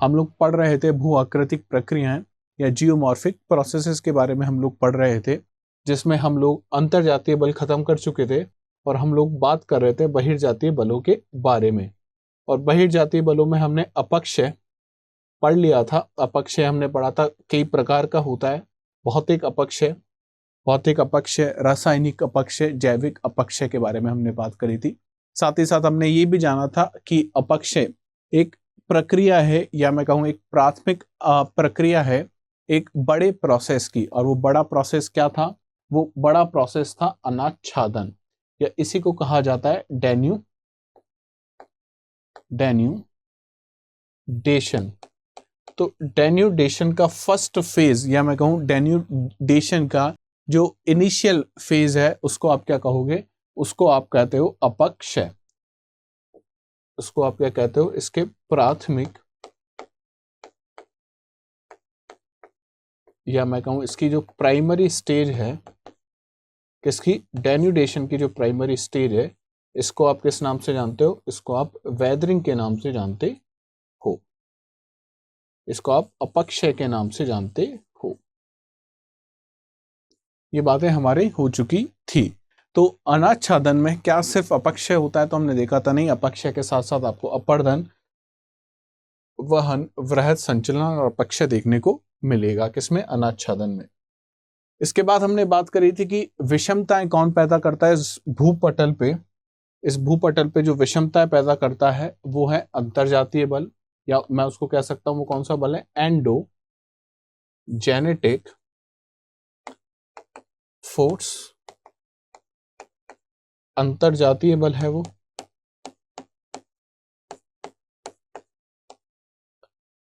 हम लोग पढ़ रहे थे भू आकृतिक प्रक्रियाएं या जियोमॉर्फिक प्रोसेसेस के बारे में हम लोग पढ़ रहे थे, जिसमें हम लोग अंतरजातीय बल खत्म कर चुके थे और हम लोग बात कर रहे थे बहिर्जातीय बलों के बारे में। और बहिर्जातीय बलों में हमने अपक्षय पढ़ लिया था। अपक्षय हमने पढ़ा था कई प्रकार का होता है, भौतिक अपक्षय, रासायनिक अपक्षय, जैविक अपक्षय के बारे में हमने बात करी थी। साथ ही साथ हमने ये भी जाना था कि अपक्षय एक प्रक्रिया है, या मैं कहूँ एक प्राथमिक प्रक्रिया है एक बड़े प्रोसेस की। और वो बड़ा प्रोसेस क्या था? वो बड़ा प्रोसेस था अनाच्छादन, या इसी को कहा जाता है डेन्यूडेशन। तो डेन्यूडेशन का फर्स्ट फेज, या मैं कहूँ डेन्यूडेशन का जो इनिशियल फेज है, उसको आप क्या कहोगे? उसको आप कहते हो अपक्षय। उसको आप क्या कहते हो? इसके प्राथमिक, या मैं कहूँ इसकी जो प्राइमरी स्टेज है, किसकी? डेन्यूडेशन की जो प्राइमरी स्टेज है, इसको आप किस नाम से जानते हो? इसको आप वेदरिंग के नाम से जानते हो। इसको आप अपक्षय के नाम से जानते हो। ये बातें हमारे हो चुकी थी। तो अनाच्छादन में क्या सिर्फ अपक्षय होता है? तो हमने देखा था नहीं, अपक्षय के साथ साथ आपको अपर्दन, वहन, वृहद संचलन और अपक्षय देखने को मिलेगा। किसमें? अनाच्छादन में। इसके बाद हमने बात करी थी कि विषमताएं कौन पैदा करता है इस भूपटल पे। इस भूपटल पे जो विषमताएं पैदा करता है वो है अंतरजातीय बल, या मैं उसको कह सकता हूं वो कौन सा बल है? Endogenetic force. अंतरजातीय बल है वो।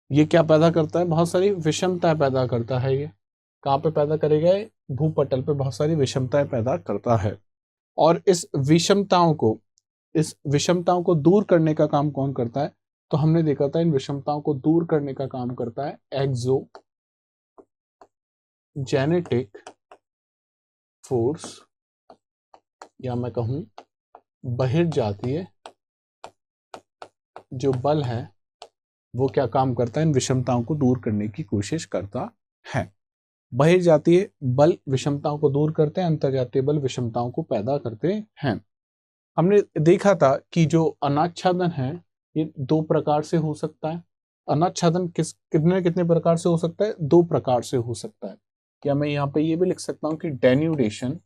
ये क्या पैदा करता है? बहुत सारी विषमताएं पैदा करता है। ये कहाँ पे पैदा करेगा? भूपटल पे बहुत सारी विषमताएं पैदा करता है। और इस विषमताओं को दूर करने का काम कौन करता है? तो हमने देखा था इन विषमताओं को दूर करने का काम करता है एक्सोजेनेटिक फोर्स, या मैं कहूं बहिर्जातीय जो बल है वो क्या काम करता है? इन विषमताओं को दूर करने की कोशिश करता है। बहिर्जातीय बल विषमताओं को दूर करते हैं, अंतरजातीय बल विषमताओं को पैदा करते हैं। हमने देखा था कि जो अनाच्छादन है ये दो प्रकार से हो सकता है। अनाच्छादन कितने कितने प्रकार से हो सकता है? दो प्रकार से हो सकता है। क्या मैं यहाँ पे ये भी लिख सकता हूं कि डेन्यूडेशन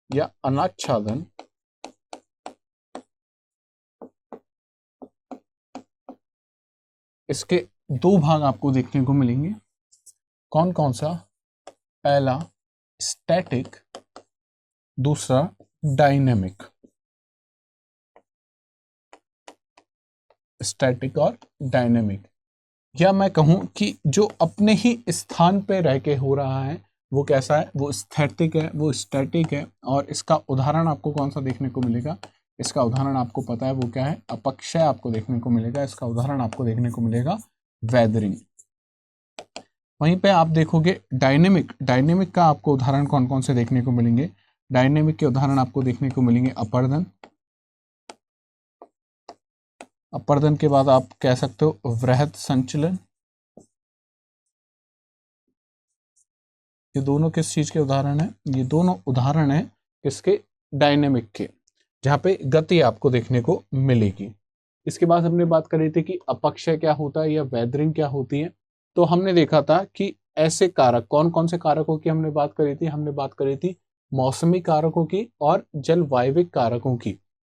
या अनाच्छादन इसके दो भाग आपको देखने को मिलेंगे। कौन कौन सा? पहला स्टैटिक, दूसरा डायनेमिक। स्टैटिक और डायनेमिक, या मैं कहूं कि जो अपने ही स्थान पे रह के हो रहा है वो कैसा है? वो स्थैतिक है, वो स्टैटिक है। और इसका उदाहरण आपको कौन सा देखने को मिलेगा? इसका उदाहरण आपको पता है वो क्या है? अपक्षय आपको देखने को मिलेगा। इसका उदाहरण आपको देखने को मिलेगा वेदरिंग। वहीं पे आप देखोगे डायनेमिक का आपको उदाहरण कौन कौन से देखने को मिलेंगे? डायनेमिक के उदाहरण आपको देखने को मिलेंगे अपर्दन। अपर्दन के बाद आप कह सकते हो वृहद संचलन। ये दोनों किस चीज के उदाहरण है? ये दोनों उदाहरण है किसके? डायनेमिक के, जहां पे गति आपको देखने को मिलेगी। इसके बाद हमने बात करी थी कि अपक्षय क्या होता है या वेदरिंग क्या होती है। तो हमने देखा था कि ऐसे कारक, कौन कौन से कारकों की हमने बात करी थी? हमने बात करी थी मौसमी कारकों की और जलवायविक कारकों की।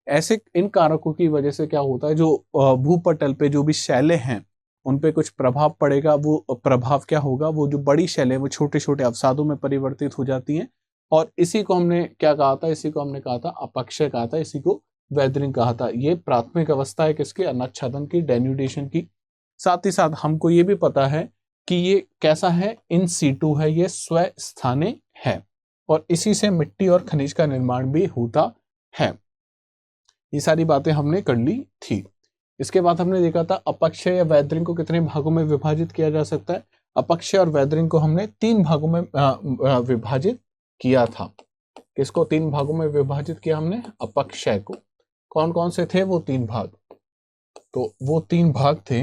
ऐसे इन कारकों की वजह से क्या होता है, जो भूपटल पे जो भी शैलें हैं उन पे कुछ प्रभाव पड़ेगा। वो प्रभाव क्या होगा? वो जो बड़ी शैलें वो छोटे छोटे अवसादों में परिवर्तित हो जाती हैं, और इसी को हमने क्या कहा था? इसी को हमने कहा था अपक्षय कहा था, इसी को वेदरिंग कहा था। ये प्राथमिक अवस्था है किसकी? अनाच्छादन की, डेन्यूडेशन की। साथ ही साथ हमको ये भी पता है कि ये कैसा है? इन सीटू है, ये स्वस्थाने है, और इसी से मिट्टी और खनिज का निर्माण भी होता है। ये सारी बातें हमने कर ली थी। इसके बाद हमने देखा था अपक्षय या वेदरिंग को कितने भागों में विभाजित किया जा सकता है। अपक्षय और वेदरिंग को हमने 3 भागों में विभाजित किया था। किसको 3 भागों में विभाजित किया हमने? अपक्षय को। कौन कौन से थे वो 3 भाग? तो वो 3 भाग थे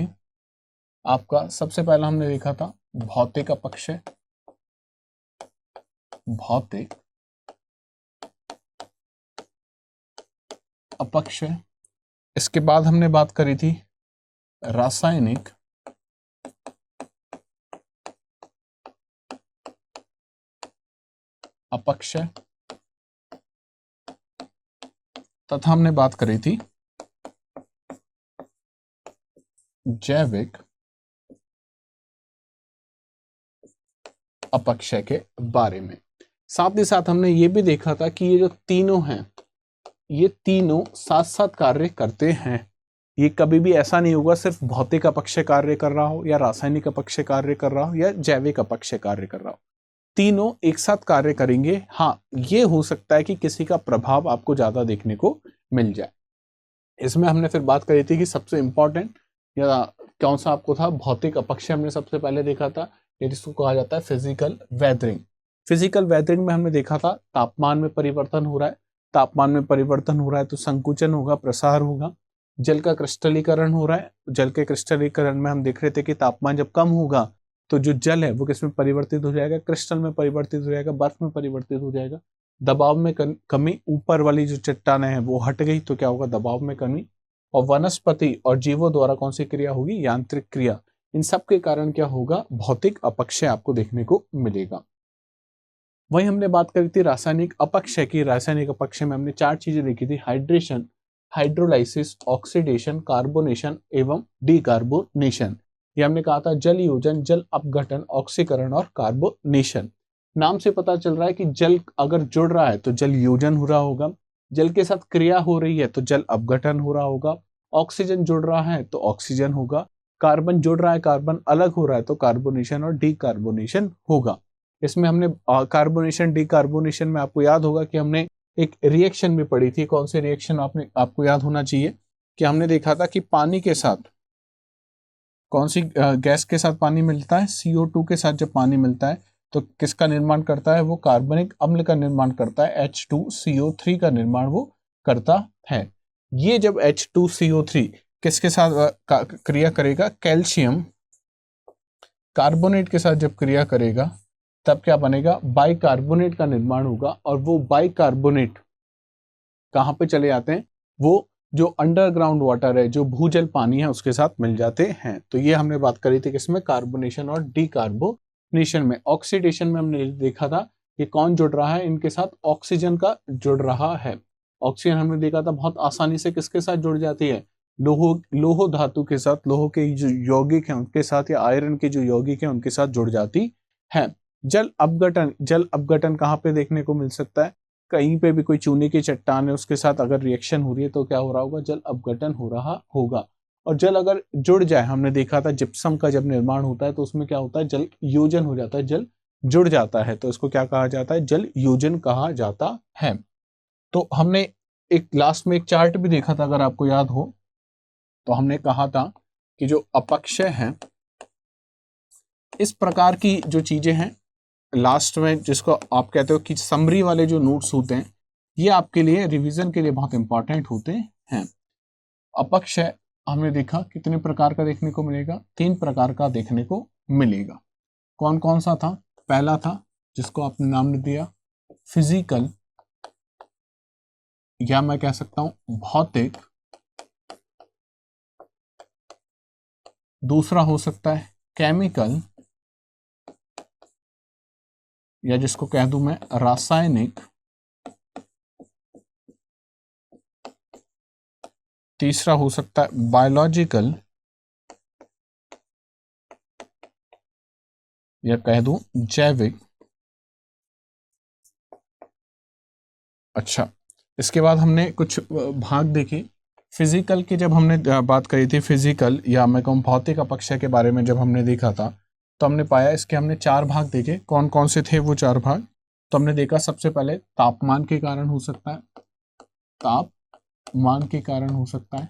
आपका, सबसे पहला हमने देखा था भौतिक अपक्षय, भौतिक अपक्षय। इसके बाद हमने बात करी थी रासायनिक अपक्षय, तथा हमने बात करी थी जैविक अपक्षय के बारे में। साथ ही साथ हमने ये भी देखा था कि ये जो तीनों हैं, ये तीनों साथ साथ कार्य करते हैं। ये कभी भी ऐसा नहीं होगा सिर्फ भौतिक अपक्षय कार्य कर रहा हो या रासायनिक अपक्षय कार्य कर रहा हो या जैविक अपक्षय कार्य कर रहा हो, तीनों एक साथ कार्य करेंगे। हाँ, ये हो सकता है कि किसी का प्रभाव आपको ज्यादा देखने को मिल जाए। इसमें हमने फिर बात करी थी कि सबसे इंपॉर्टेंट या कौन सा आपको था, भौतिक अपक्षय हमने सबसे पहले देखा था, जिसको कहा जाता है फिजिकल वेदरिंग। फिजिकल वेदरिंग में हमने देखा था तापमान में परिवर्तन हो रहा है, तापमान में परिवर्तन हो रहा है तो संकुचन होगा, प्रसार होगा। जल का क्रिस्टलीकरण हो रहा है, जल के क्रिस्टलीकरण में हम देख रहे थे कि तापमान जब कम होगा तो जो जल है वो किस में परिवर्तित हो जाएगा, क्रिस्टल में परिवर्तित हो जाएगा, बर्फ में परिवर्तित हो जाएगा। दबाव में कमी, ऊपर वाली जो चट्टानें हैं वो हट गई तो क्या होगा, दबाव में कमी। और वनस्पति और जीवों द्वारा कौन सी क्रिया होगी, यांत्रिक क्रिया। इन सब के कारण क्या होगा, भौतिक अपक्षय आपको देखने को मिलेगा। वही हमने बात करी थी रासायनिक अपक्षय की। रासायनिक अपक्षय में हमने 4 चीजें देखी थी, हाइड्रेशन, हाइड्रोलाइसिस, ऑक्सीडेशन, कार्बोनेशन एवं डीकार्बोनेशन। ये हमने कहा था जल योजन, जल अपघटन, ऑक्सीकरण और कार्बोनेशन। नाम से पता चल रहा है कि जल अगर जुड़ रहा है तो जल योजन हो रहा होगा, जल के साथ क्रिया हो रही है तो जल अपघटन हो रहा होगा, ऑक्सीजन जुड़ रहा है तो ऑक्सीजन होगा, कार्बन जुड़ रहा है, कार्बन अलग हो रहा है तो कार्बोनेशन और डीकार्बोनेशन होगा। इसमें हमने कार्बोनेशन डीकार्बोनेशन में आपको याद होगा कि हमने एक रिएक्शन भी पढ़ी थी। कौन सी रिएक्शन आपको याद होना चाहिए कि हमने देखा था कि पानी के साथ कौन सी गैस के साथ पानी मिलता है, CO2 के साथ जब पानी मिलता है तो किसका निर्माण करता है, वो कार्बनिक अम्ल का निर्माण करता है, H2CO3 का निर्माण वो करता है। ये जब H2CO3 किसके साथ क्रिया करेगा, कैल्शियम कार्बोनेट के साथ जब क्रिया करेगा तब क्या बनेगा, बाइकार्बोनेट का निर्माण होगा। और वो बाइकार्बोनेट कहाँ पे चले जाते हैं, वो जो अंडरग्राउंड वाटर है, जो भूजल पानी है उसके साथ मिल जाते हैं। तो ये हमने बात करी थी किसमें, कार्बोनेशन और डीकार्बोनेशन में। ऑक्सीडेशन में हमने देखा था कि कौन जुड़ रहा है, इनके साथ ऑक्सीजन का जुड़ रहा है। ऑक्सीजन हमने देखा था बहुत आसानी से किसके साथ जुड़ जाती है, लोह धातु के साथ, लोह के जो यौगिक हैं उनके साथ, या आयरन के जो यौगिक हैं उनके साथ जुड़ जाती है। जल अपघटन, जल अपघटन कहाँ पे देखने को मिल सकता है, कहीं पे भी कोई चूने की चट्टान है उसके साथ अगर रिएक्शन हो रही है तो क्या हो रहा होगा, जल अपघटन हो रहा होगा। और जल अगर जुड़ जाए, हमने देखा था जिप्सम का जब निर्माण होता है तो उसमें क्या होता है, जल योजन हो जाता है, जल जुड़ जाता है तो इसको क्या कहा जाता है, जल योजन कहा जाता है। तो हमने एक लास्ट में एक चार्ट भी देखा था अगर आपको याद हो, तो हमने कहा था कि जो अपक्षय है, इस प्रकार की जो चीजें हैं लास्ट में, जिसको आप कहते हो कि समरी वाले जो नोट्स होते हैं, ये आपके लिए रिवीजन के लिए बहुत इंपॉर्टेंट होते हैं। अपक्षय हमने देखा कितने प्रकार का देखने को मिलेगा, 3 प्रकार का देखने को मिलेगा। कौन कौन सा था, पहला था जिसको आपने नाम दिया फिजिकल, या मैं कह सकता हूं भौतिक। दूसरा हो सकता है केमिकल, या जिसको कह दूं मैं रासायनिक। तीसरा हो सकता है बायोलॉजिकल, या कह दूं जैविक। अच्छा, इसके बाद हमने कुछ भाग देखे फिजिकल की। जब हमने बात करी थी फिजिकल या मैं कहूँ भौतिक अपक्षय के बारे में जब हमने देखा था तो हमने पाया इसके हमने 4 भाग देखे। कौन कौन से थे वो 4 भाग, तो हमने देखा सबसे पहले तापमान के कारण हो सकता है, तापमान के कारण हो सकता है,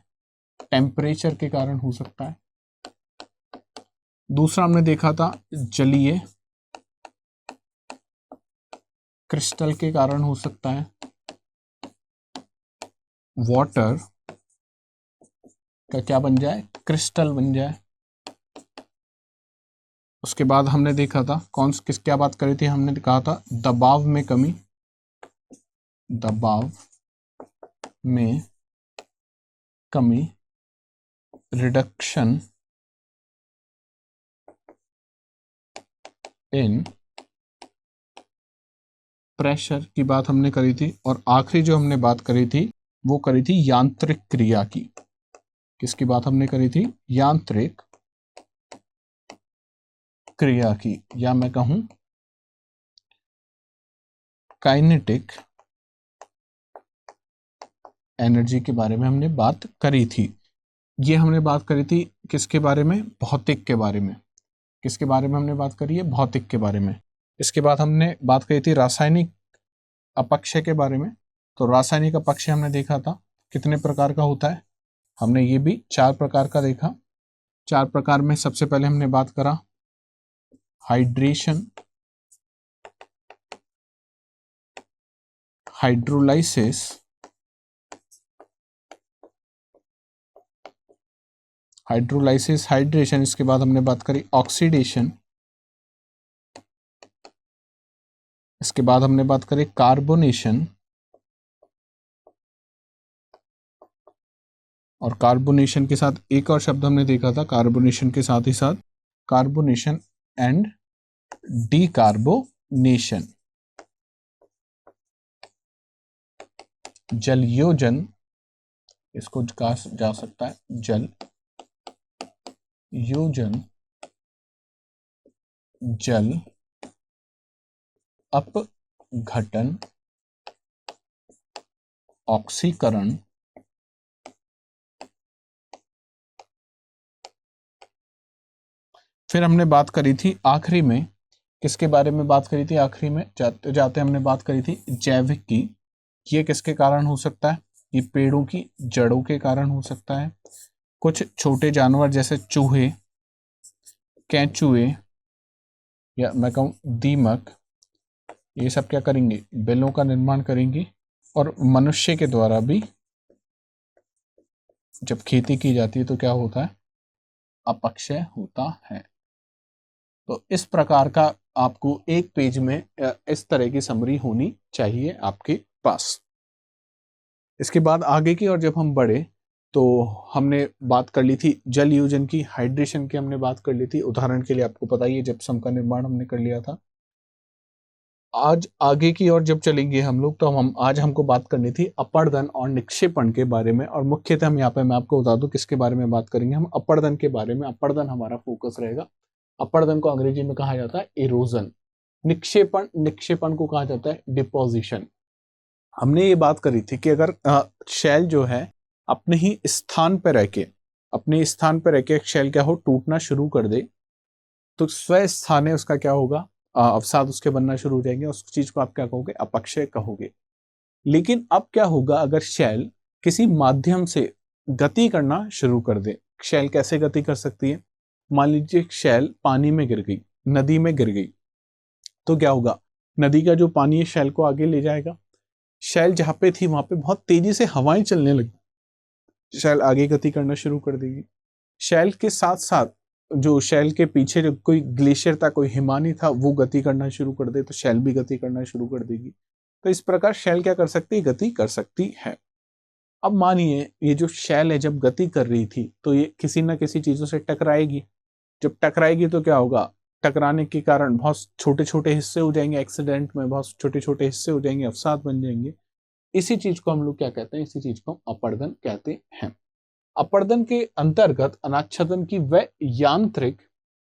टेम्परेचर के कारण हो सकता है। दूसरा हमने देखा था जलीय क्रिस्टल के कारण हो सकता है। वाटर का क्या बन जाए, क्रिस्टल बन जाए। उसके बाद हमने देखा था क्या बात करी थी, हमने कहा था दबाव में कमी, दबाव में कमी, रिडक्शन इन प्रेशर की बात हमने करी थी। और आखिरी जो हमने बात करी थी वो करी थी यांत्रिक क्रिया की। किसकी बात हमने करी थी, यांत्रिक क्रिया की, या मैं कहूं काइनेटिक एनर्जी के बारे में हमने बात करी थी। ये हमने बात करी थी किसके बारे में, भौतिक के बारे में। किसके बारे में हमने बात करी है, भौतिक के बारे में। इसके बाद हमने बात करी थी रासायनिक अपक्षय के बारे में। तो रासायनिक अपक्षय हमने देखा था कितने प्रकार का होता है, हमने ये भी 4 प्रकार का देखा। 4 प्रकार में सबसे पहले हमने बात करा हाइड्रेशन, हाइड्रोलाइसिस, हाइड्रेशन। इसके बाद हमने बात करी ऑक्सीडेशन। इसके बाद हमने बात करी कार्बोनेशन, और कार्बोनेशन के साथ एक और शब्द हमने देखा था, कार्बोनेशन के साथ ही साथ कार्बोनेशन एंड डीकार्बोनेशन। जल योजन, इसको कहा जा सकता है जल योजन, जल अपघटन, ऑक्सीकरण, फिर हमने बात करी थी आखिरी में, किसके बारे में बात करी थी आखिरी में, जाते जाते हमने बात करी थी जैविक की। ये किसके कारण हो सकता है, ये पेड़ों की जड़ों के कारण हो सकता है। कुछ छोटे जानवर जैसे चूहे, केंचुए, या मैं कहूँ दीमक, ये सब क्या करेंगे, बिलों का निर्माण करेंगे। और मनुष्य के द्वारा भी जब खेती की जाती है तो क्या होता है, अपक्षय होता है। तो इस प्रकार का आपको एक पेज में इस तरह की समरी होनी चाहिए आपके पास। इसके बाद आगे की और जब हम बढ़े तो हमने बात कर ली थी जल योजन की, हाइड्रेशन की हमने बात कर ली थी। उदाहरण के लिए आपको पता ही है जिप्सम का निर्माण हमने कर लिया था। आज आगे की ओर जब चलेंगे हम लोग, तो आज हमको बात करनी थी अपर्दन और निक्षेपण के बारे में। और मुख्यतः हम यहाँ पे मैं आपको बता दूं किसके बारे में बात करेंगे, हम अपर्दन के बारे में। अपर्दन हमारा फोकस रहेगा। अपर्दन को अंग्रेजी में कहा जाता है इरोजन। निक्षेपण को कहा जाता है डिपोजिशन। हमने ये बात करी थी कि अगर शैल जो है अपने ही स्थान पर रह के शैल क्या हो, टूटना शुरू कर दे, तो स्व स्थाने उसका क्या होगा, अवसाद उसके बनना शुरू हो जाएंगे। उस चीज को आप क्या कहोगे, अपक्षय कहोगे। लेकिन अब क्या होगा अगर शैल किसी माध्यम से गति करना शुरू कर दे। शैल कैसे गति कर सकती है, मान लीजिए शैल पानी में गिर गई, नदी में गिर गई, तो क्या होगा, नदी का जो पानी है शैल को आगे ले जाएगा। शैल जहां पे थी वहां पे बहुत तेजी से हवाएं चलने लगी, शैल आगे गति करना शुरू कर देगी। शैल के साथ साथ जो शैल के पीछे जो कोई ग्लेशियर था, कोई हिमानी था, वो गति करना शुरू कर दे तो शैल भी गति करना शुरू कर देगी। तो इस प्रकार शैल क्या कर सकती है, गति कर सकती है। अब मानिए ये जो शैल है जब गति कर रही थी तो ये किसी ना किसी चीजों से टकराएगी। जब टकराएगी तो क्या होगा, टकराने के कारण बहुत छोटे छोटे हिस्से हो जाएंगे, एक्सीडेंट में बहुत छोटे छोटे हिस्से हो जाएंगे, अवसाद बन जाएंगे। इसी चीज को हम लोग क्या कहते हैं, इसी चीज को हम अपर्दन कहते हैं। अपर्दन के अंतर्गत अनाच्छादन की वह यांत्रिक,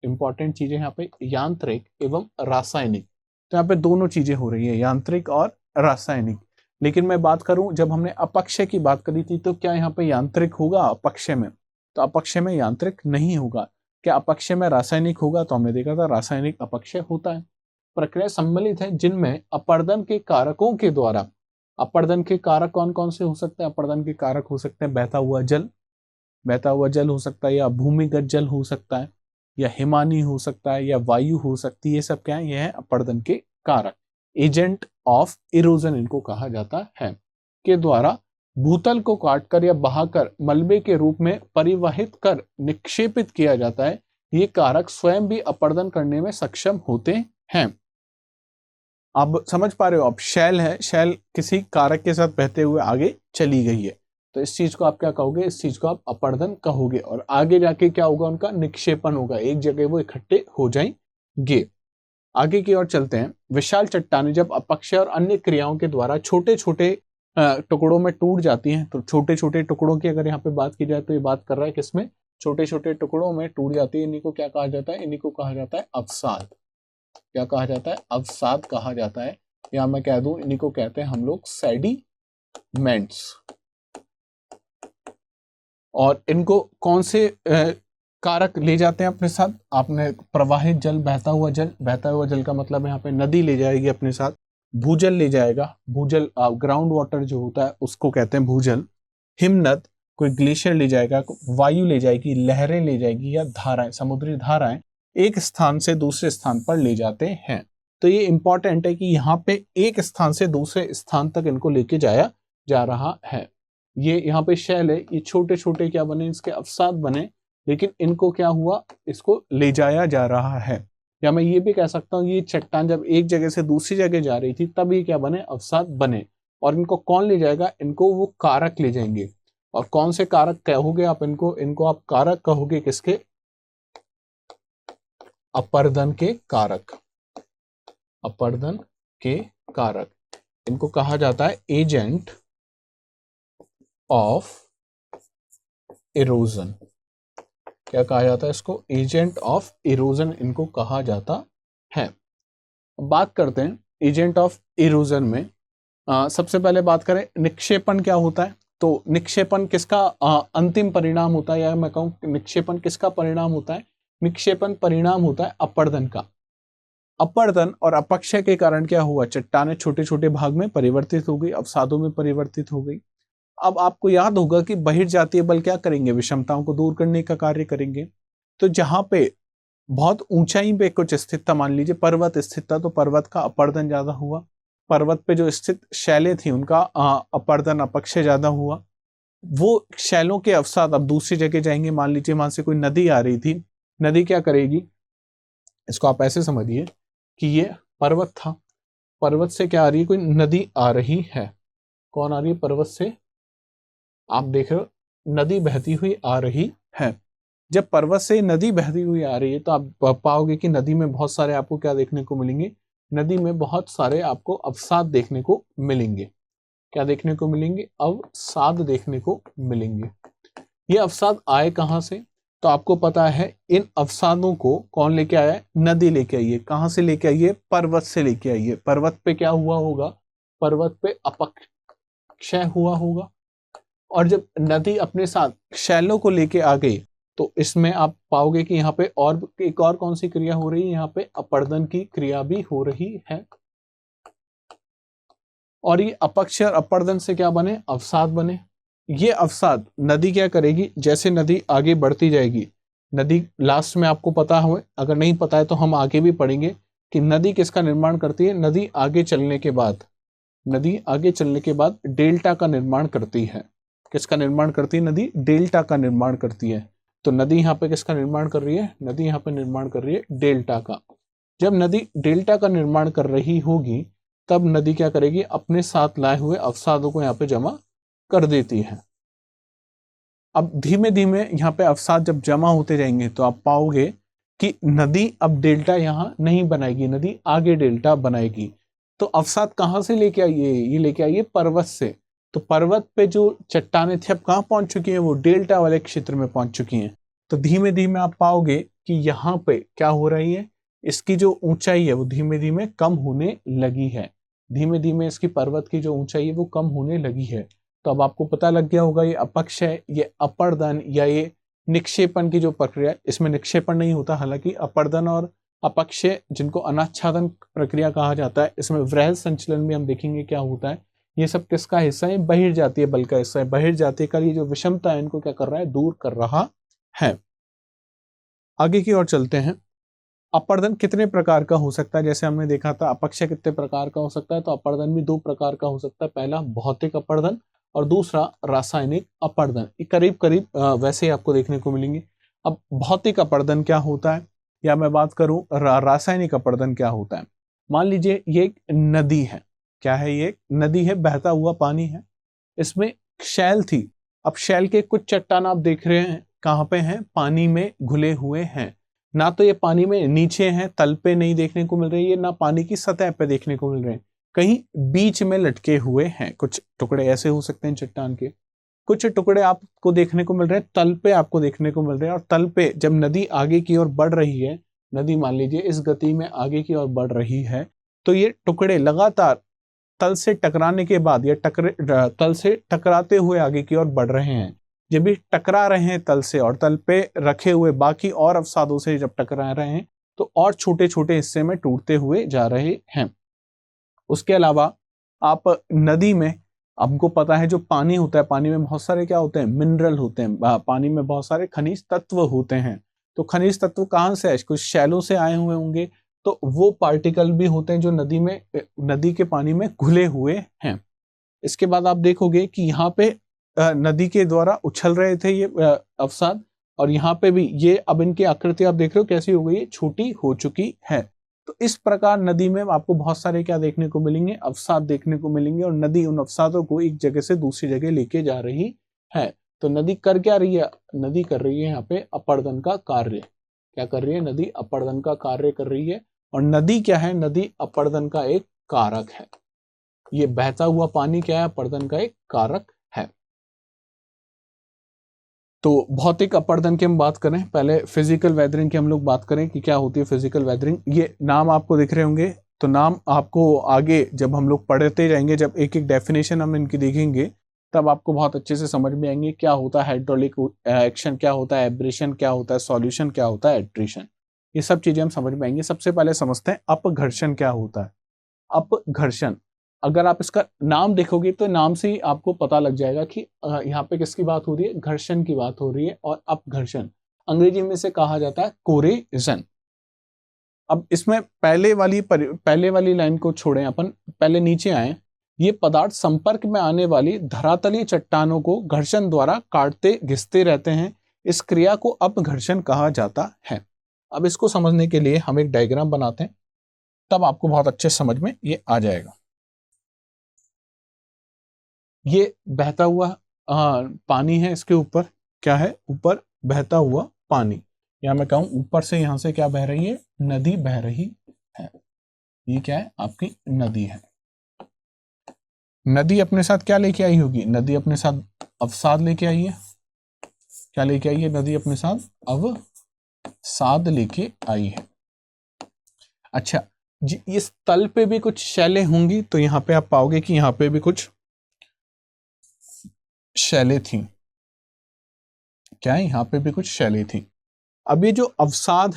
इंपॉर्टेंट चीजें यहाँ पे यांत्रिक एवं रासायनिक, तो यहाँ पे दोनों चीजें हो रही है, यांत्रिक और रासायनिक। लेकिन मैं बात करूं जब हमने अपक्षय की बात करी थी तो क्या यहाँ पे यांत्रिक होगा अपक्षय में, तो अपक्षय में यांत्रिक नहीं होगा। क्या अपक्षय में रासायनिक होगा, तो हमने देखा था रासायनिक अपक्षय होता है। प्रक्रिया सम्मिलित है जिनमें अपर्दन के कारकों के द्वारा, अपर्दन के कारक कौन कौन से हो सकते हैं, अपर्दन के कारक हो सकते हैं बहता हुआ जल हो सकता है, या भूमिगत जल हो सकता है, या हिमानी हो सकता है, या वायु हो सकती है। ये सब क्या है, ये है अपर्दन के कारक, एजेंट ऑफ इरोजन इनको कहा जाता है, के द्वारा भूतल को काटकर या बहाकर मलबे के रूप में परिवहित कर निक्षेपित किया जाता है, ये कारक स्वयं भी अपरदन करने में सक्षम होते हैं। अब समझ पा रहे हो आप, शैल है, शैल किसी कारक के साथ बहते हुए आगे चली गई है, तो इस चीज को आप क्या कहोगे, इस चीज को आप अपरदन कहोगे, और आगे जाके क्या होगा, उनका निक्षेपण होगा, एक जगह वो इकट्ठे हो जाएंगे। आगे की ओर चलते हैं। विशाल चट्टानें जब अपक्षय और अन्य क्रियाओं के द्वारा छोटे छोटे टुकड़ों में टूट जाती हैं, तो छोटे छोटे टुकड़ों की अगर यहाँ पे बात की जाए तो ये बात कर रहा है किसमें, छोटे छोटे टुकड़ों में टूट जाती है, इन्हीं को क्या कहा जाता है, इन्हीं को कहा जाता है अवसाद। क्या कहा जाता है, अवसाद कहा जाता है, या मैं कह दूं इन्हीं को कहते हैं हम लोग सेडिमेंट्स। और इनको कौन से कारक ले जाते हैं अपने साथ, आपने प्रवाहित जल, बहता हुआ जल, बहता हुआ जल का मतलब यहाँ पे नदी ले जाएगी अपने साथ, भूजल ले जाएगा, भूजल ग्राउंड वाटर जो होता है उसको कहते हैं भूजल, हिमनद कोई ग्लेशियर ले जाएगा, वायु ले जाएगी, लहरें ले जाएगी, या धाराएं, समुद्री धाराएं एक स्थान से दूसरे स्थान पर ले जाते हैं। तो ये इंपॉर्टेंट है कि यहाँ पे एक स्थान से दूसरे स्थान तक इनको लेके जाया जा रहा है। ये यहाँ पे शैल है, ये छोटे छोटे क्या बने, इसके अवसाद बने, लेकिन इनको क्या हुआ, इसको ले जाया जा रहा है। या मैं ये भी कह सकता हूँ ये चट्टान जब एक जगह से दूसरी जगह जा रही थी तब ये क्या बने, अवसाद बने। और इनको कौन ले जाएगा, इनको वो कारक ले जाएंगे। और कौन से कारक कहोगे आप इनको, इनको आप कारक कहोगे किसके, अपरदन के कारक, अपरदन के कारक, इनको कहा जाता है एजेंट ऑफ इरोजन। क्या कहा जाता है इसको, एजेंट ऑफ इरोजन इनको कहा जाता है। बात करते हैं एजेंट ऑफ इरोजन में। सबसे पहले बात करें निक्षेपण क्या होता है, तो निक्षेपण किसका अंतिम परिणाम होता है, या मैं कहूं निक्षेपण किसका परिणाम होता है, निक्षेपण परिणाम होता है अपरदन का। अपरदन और अपक्षय के कारण क्या हुआ, चट्टानें छोटे छोटे भाग में परिवर्तित हो गई, अवसादों में परिवर्तित हो गई। अब आपको याद होगा कि बहिर्जातीय बल क्या करेंगे, विषमताओं को दूर करने का कार्य करेंगे। तो जहां पे बहुत ऊंचाई पे कुछ स्थित था, मान लीजिए पर्वत स्थित था, तो पर्वत का अपरदन ज्यादा हुआ, पर्वत पे जो स्थित शैलें थी उनका अपरदन अपक्षय ज्यादा हुआ। वो शैलों के अवसाद अब दूसरी जगह जाएंगे, मान लीजिए वहां से कोई नदी आ रही थी, नदी क्या करेगी, इसको आप ऐसे समझिए कि ये पर्वत था, पर्वत से क्या आ रही है, कोई नदी आ रही है, कौन आ रही है, पर्वत से आप देख रहे हो नदी बहती हुई आ रही है। जब पर्वत से नदी बहती हुई आ रही है तो आप पाओगे कि नदी में बहुत सारे आपको क्या देखने को मिलेंगे, नदी में बहुत सारे आपको अवसाद देखने को मिलेंगे। क्या देखने को मिलेंगे, अवसाद देखने को मिलेंगे। ये अवसाद आए कहां से, तो आपको पता है इन अवसादों को कौन लेके आया है, नदी लेके आई है। कहां से लेके आई है, पर्वत से लेके आई है। पर्वत पे क्या हुआ होगा, पर्वत पे अपक्षय हुआ होगा, और जब नदी अपने साथ शैलों को लेके आ गई तो इसमें आप पाओगे कि यहाँ पे और एक और कौन सी क्रिया हो रही है, यहाँ पे अपरदन की क्रिया भी हो रही है। और ये अपक्षय और अपरदन से क्या बने, अवसाद बने। ये अवसाद नदी क्या करेगी, जैसे नदी आगे बढ़ती जाएगी, नदी लास्ट में आपको पता हो, अगर नहीं पता है तो हम आगे भी पढ़ेंगे कि नदी किसका निर्माण करती है, नदी आगे चलने के बाद, नदी आगे चलने के बाद डेल्टा का निर्माण करती है। किसका निर्माण करती है, नदी डेल्टा का निर्माण करती है। तो नदी यहाँ पे किसका निर्माण कर रही है, नदी यहाँ पे निर्माण कर रही है डेल्टा का। जब नदी डेल्टा का निर्माण कर रही होगी तब नदी क्या करेगी, अपने साथ लाए हुए अवसादों को यहाँ पे जमा कर देती है। अब धीमे धीमे यहाँ पे अवसाद जब जमा होते जाएंगे तो आप पाओगे कि नदी अब डेल्टा यहाँ नहीं बनाएगी, नदी आगे डेल्टा बनाएगी। तो अवसाद कहाँ से लेके आई है, ये लेके आई है पर्वत से। तो पर्वत पे जो चट्टानें थी अब कहाँ पहुंच चुकी हैं, वो डेल्टा वाले क्षेत्र में पहुंच चुकी हैं। तो धीमे धीमे आप पाओगे कि यहाँ पे क्या हो रही है, इसकी जो ऊंचाई है वो धीमे धीमे कम होने लगी है। धीमे धीमे इसकी पर्वत की जो ऊंचाई है वो कम होने लगी है। तो अब आपको पता लग गया होगा ये अपक्षय, ये अपरदन या ये निक्षेपण की जो प्रक्रिया, इसमें निक्षेपण नहीं होता, हालांकि अपरदन और अपक्षय जिनको अनाच्छादन प्रक्रिया कहा जाता है, इसमें वृहद संचलन भी हम देखेंगे क्या होता है। ये सब किसका हिस्सा है, बहिर्जातीय बल का हिस्सा है। बहिर्जातीय का ये जो विषमता है इनको क्या कर रहा है, दूर कर रहा है। आगे की ओर चलते हैं। अपरदन कितने प्रकार का हो सकता है, जैसे हमने देखा था अपक्षय कितने प्रकार का हो सकता है, तो अपरदन भी दो प्रकार का हो सकता है। पहला भौतिक अपरदन और दूसरा रासायनिक अपर्दन। ये करीब करीब वैसे ही आपको देखने को मिलेंगे। अब भौतिक अपर्दन क्या होता है, या मैं बात करूं रासायनिक अपर्दन क्या होता है। मान लीजिए ये एक नदी है, क्या है ये, नदी है, बहता हुआ पानी है, इसमें शैल थी। अब शैल के कुछ चट्टान आप देख रहे हैं कहाँ पे हैं, पानी में घुले हुए हैं। ना तो ये पानी में नीचे हैं, तल पे नहीं देखने को मिल रही है, ना पानी की सतह पे देखने को मिल रहे हैं, कहीं बीच में लटके हुए हैं। कुछ टुकड़े ऐसे हो सकते हैं चट्टान के, कुछ टुकड़े आपको देखने को मिल रहे हैं तल पे आपको देखने को मिल रहे हैं। और तल पे जब नदी आगे की ओर बढ़ रही है, नदी मान लीजिए इस गति में आगे की ओर बढ़ रही है, तो ये टुकड़े लगातार तल से टकराने के बाद या तल से टकराते हुए आगे की ओर बढ़ रहे हैं। जब भी टकरा रहे हैं तल से और तल पे रखे हुए बाकी और अवसादों से जब टकरा रहे हैं, तो और छोटे छोटे हिस्से में टूटते हुए जा रहे हैं। उसके अलावा आप नदी में, आपको पता है जो पानी होता है, पानी में बहुत सारे क्या होते हैं, मिनरल होते हैं, पानी में बहुत सारे खनिज तत्व होते हैं। तो खनिज तत्व कहाँ से आए, कुछ शैलों से आए हुए होंगे, तो वो पार्टिकल भी होते हैं जो नदी के पानी में घुले हुए हैं। इसके बाद आप देखोगे कि यहाँ पे नदी के द्वारा उछल रहे थे ये अवसाद, और यहाँ पे भी ये, अब इनकी आकृति आप देख रहे हो कैसी हो गई है, छोटी हो चुकी है। तो इस प्रकार नदी में आपको बहुत सारे क्या देखने को मिलेंगे, अवसाद देखने को मिलेंगे, और नदी उन अवसादों को एक जगह से दूसरी जगह लेके जा रही है। तो नदी कर क्या रही है, नदी कर रही है यहाँ पे अपर्दन का कार्य। क्या कर रही है, नदी अपर्दन का कार्य कर रही है। और नदी क्या है, नदी अपर्दन का एक कारक है। ये बहता हुआ पानी क्या है, अपर्दन का एक कारक है। तो भौतिक अपर्दन की हम बात करें, पहले फिजिकल वेदरिंग की हम लोग बात करें कि क्या होती है फिजिकल वेदरिंग। ये नाम आपको दिख रहे होंगे, तो नाम आपको आगे जब हम लोग पढ़ते जाएंगे, जब एक एक डेफिनेशन हम इनकी देखेंगे, तब आपको बहुत अच्छे से समझ में आएंगे क्या होता है हाइड्रोलिक एक्शन, क्या होता है एब्रेशन, क्या होता है सॉल्यूशन, क्या होता है एट्रिशन। ये सब चीजें हम समझ में आएंगे। सबसे पहले समझते हैं अपघर्षण क्या होता है। अपघर्षण, अगर आप इसका नाम देखोगे तो नाम से ही आपको पता लग जाएगा कि यहाँ पे किसकी बात हो रही है, घर्षण की बात हो रही है। और अपघर्षण अंग्रेजी में से कहा जाता है कोरेजन। अब इसमें पहले वाली लाइन को छोड़ें, अपन पहले नीचे आए। ये पदार्थ संपर्क में आने वाली धरातलीय चट्टानों को घर्षण द्वारा काटते घिसते रहते हैं। इस क्रिया को अपघर्षण कहा जाता है। अब इसको समझने के लिए हम एक डायग्राम बनाते हैं, तब आपको बहुत अच्छे समझ में ये आ जाएगा। ये बहता हुआ पानी है, इसके ऊपर क्या है, ऊपर बहता हुआ पानी, या मैं कहूं ऊपर से यहां से क्या बह रही है, नदी बह रही है। ये क्या है, आपकी नदी है। नदी अपने साथ क्या लेके आई होगी, नदी अपने साथ अवसाद लेके आई है। क्या लेके आई है नदी अपने साथ, अवसाद लेके आई है। अच्छा जी, इस तल पे भी कुछ शैलें होंगी, तो यहां पे आप पाओगे कि यहां पे भी कुछ शैलें थी। क्या है, यहां पे भी कुछ शैलें थी। अब ये जो अवसाद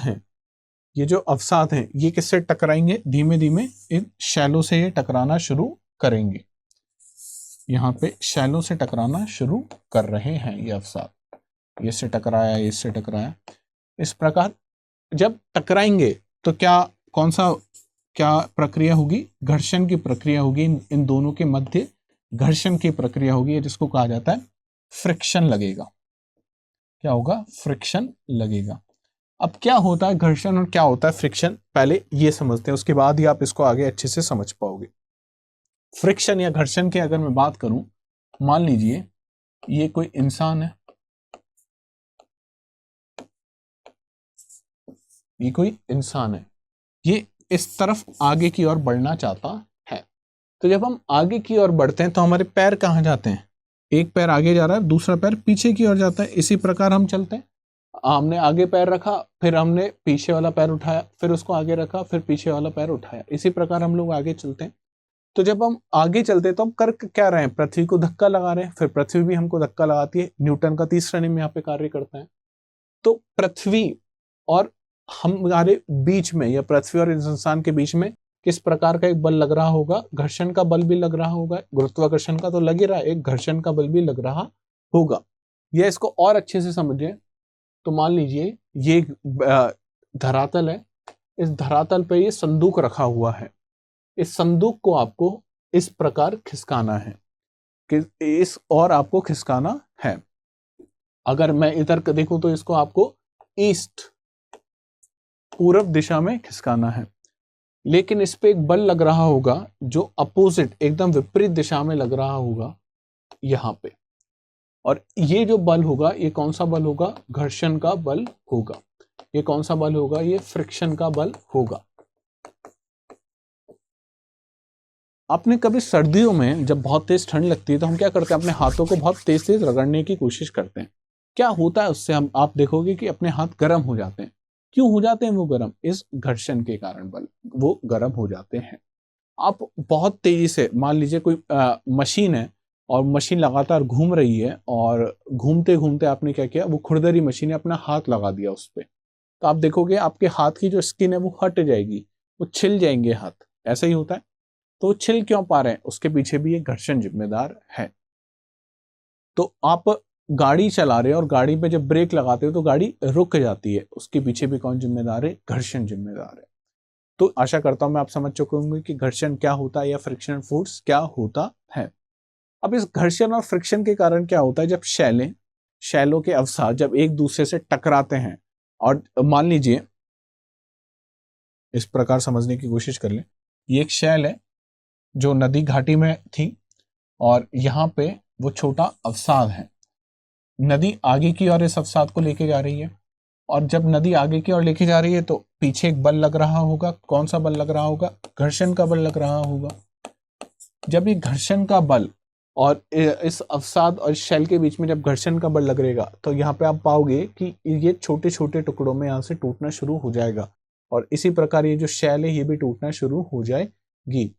हैं, ये किससे टकराएंगे, धीमे धीमे इन शैलों से ये टकराना शुरू करेंगे। यहाँ पे शैलों से टकराना शुरू कर रहे हैं ये अवसाद, ये से टकराया, ये से टकराया। इस प्रकार जब टकराएंगे तो क्या प्रक्रिया होगी, घर्षण की प्रक्रिया होगी। इन दोनों के मध्य घर्षण की प्रक्रिया होगी, जिसको कहा जाता है फ्रिक्शन लगेगा। क्या होगा, फ्रिक्शन लगेगा। अब क्या होता है घर्षण और क्या होता है फ्रिक्शन, पहले ये समझते हैं, उसके बाद ही आप इसको आगे अच्छे से समझ पाओगे। फ्रिक्शन या घर्षण की अगर मैं बात करूं, मान लीजिए ये कोई इंसान है, ये इस तरफ आगे की ओर बढ़ना चाहता है। तो जब हम आगे की ओर बढ़ते हैं तो हमारे पैर कहाँ जाते हैं, एक पैर आगे जा रहा है, दूसरा पैर पीछे की ओर जाता है। इसी प्रकार हम चलते हैं, हमने आगे पैर रखा, फिर हमने पीछे वाला पैर उठाया, फिर उसको आगे रखा, फिर पीछे वाला पैर उठाया। इसी प्रकार हम लोग आगे चलते हैं। तो जब हम आगे चलते हैं तो हम कर क्या रहे हैं, पृथ्वी को धक्का लगा रहे हैं, फिर पृथ्वी भी हमको धक्का लगाती है। न्यूटन का तीसरा नियम यहाँ पे कार्य करता है। तो पृथ्वी और हमारे बीच में, या पृथ्वी और इस इंसान के बीच में किस प्रकार का एक बल लग रहा होगा, घर्षण का बल भी लग रहा होगा। गुरुत्वाकर्षण का तो लग ही रहा है, एक घर्षण का बल भी लग रहा होगा। यह इसको और अच्छे से समझिए तो मान लीजिए ये धरातल है, इस धरातल पे ये संदूक रखा हुआ है। इस संदूक को आपको इस प्रकार खिसकाना है। कि इस और आपको खिसकाना है। अगर मैं इधर देखूं तो इसको आपको ईस्ट, पूरब दिशा में खिसकाना है, लेकिन इस पे एक बल लग रहा होगा जो अपोजिट, एकदम विपरीत दिशा में लग रहा होगा यहां पे। और ये जो बल होगा, ये कौन सा बल होगा? घर्षण का बल होगा। ये कौन सा बल होगा? ये फ्रिक्शन का बल होगा। आपने कभी सर्दियों में जब बहुत तेज ठंड लगती है तो हम क्या करते हैं? अपने हाथों को बहुत तेज तेज रगड़ने की कोशिश करते हैं। क्या होता है उससे? आप देखोगे कि अपने हाथ गर्म हो जाते हैं। क्यों हो जाते हैं वो गर्म? इस घर्षण के कारण बल वो गर्म हो जाते हैं। आप बहुत तेजी से, मान लीजिए कोई मशीन है और मशीन लगातार घूम रही है, और घूमते घूमते आपने क्या किया? वो खुरदरी मशीन है, अपना हाथ लगा दिया उस पर, तो आप देखोगे आपके हाथ की जो स्किन है वो हट जाएगी, वो छिल जाएंगे हाथ। ऐसा ही होता है। तो छिल क्यों पा रहे हैं? उसके पीछे भी एक घर्षण जिम्मेदार है। तो आप गाड़ी चला रहे हो और गाड़ी पे जब ब्रेक लगाते हो तो गाड़ी रुक जाती है, उसके पीछे भी कौन जिम्मेदार है? घर्षण जिम्मेदार है। तो आशा करता हूं मैं आप समझ चुके होंगे कि घर्षण क्या होता है या फ्रिक्शन फोर्स क्या होता है। अब इस घर्षण और फ्रिक्शन के कारण क्या होता है? जब शैलों के अवसाद जब एक दूसरे से टकराते हैं, और मान लीजिए इस प्रकार समझने की कोशिश कर लें, ये एक शैल है जो नदी घाटी में थी, और यहाँ पे वो छोटा अवसाद है। नदी आगे की ओर इस अवसाद को लेके जा रही है, और जब नदी आगे की ओर लेके जा रही है तो पीछे एक बल लग रहा होगा। कौन सा बल लग रहा होगा? घर्षण का बल लग रहा होगा। जब ये घर्षण का बल और इस अवसाद और शैल के बीच में जब घर्षण का बल लगेगा तो यहाँ पे आप पाओगे कि ये छोटे छोटे टुकड़ों में यहाँ से टूटना शुरू हो जाएगा, और इसी प्रकार ये जो शैल है ये भी टूटना शुरू हो जाएगी।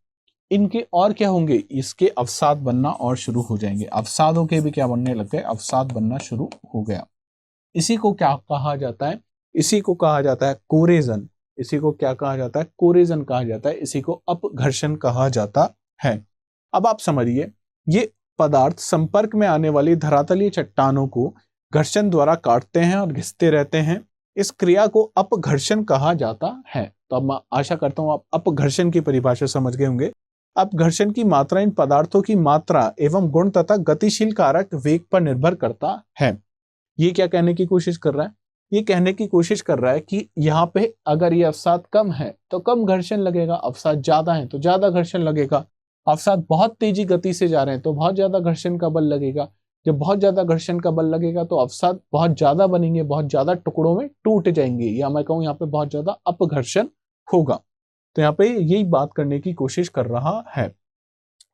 इनके और क्या होंगे? इसके अवसाद बनना और शुरू हो जाएंगे। अवसादों के भी क्या बनने लग गए? अवसाद बनना शुरू हो गया। इसी को क्या कहा जाता है? इसी को कहा जाता है कोरेजन। इसी को क्या कहा जाता है? कोरेजन कहा जाता है। इसी को अपघर्षण कहा जाता है। अब आप समझिए, ये पदार्थ संपर्क में आने वाली धरातलीय चट्टानों को घर्षण द्वारा काटते हैं और घिसते रहते हैं। इस क्रिया को अपघर्षण कहा जाता है। तो अब मैं आशा करता हूं आप अपघर्षण की परिभाषा समझ गए होंगे। अपघर्षण की मात्रा इन पदार्थों की मात्रा एवं गुण तथा गतिशील कारक वेग पर निर्भर करता है। ये क्या कहने की कोशिश कर रहा है? ये कहने की कोशिश कर रहा है कि यहाँ पे अगर ये अवसाद कम है तो कम घर्षण लगेगा, अवसाद ज्यादा है तो ज्यादा घर्षण लगेगा। अवसाद बहुत तेजी गति से जा रहे हैं तो बहुत ज्यादा घर्षण का बल लगेगा। जब बहुत ज्यादा घर्षण का बल लगेगा तो अवसाद बहुत ज्यादा बनेंगे, बहुत ज्यादा टुकड़ों में टूट जाएंगे, या मैं कहूँ यहाँ पे बहुत ज्यादा अपघर्षण होगा। तो यहाँ पे यही बात करने की कोशिश कर रहा है।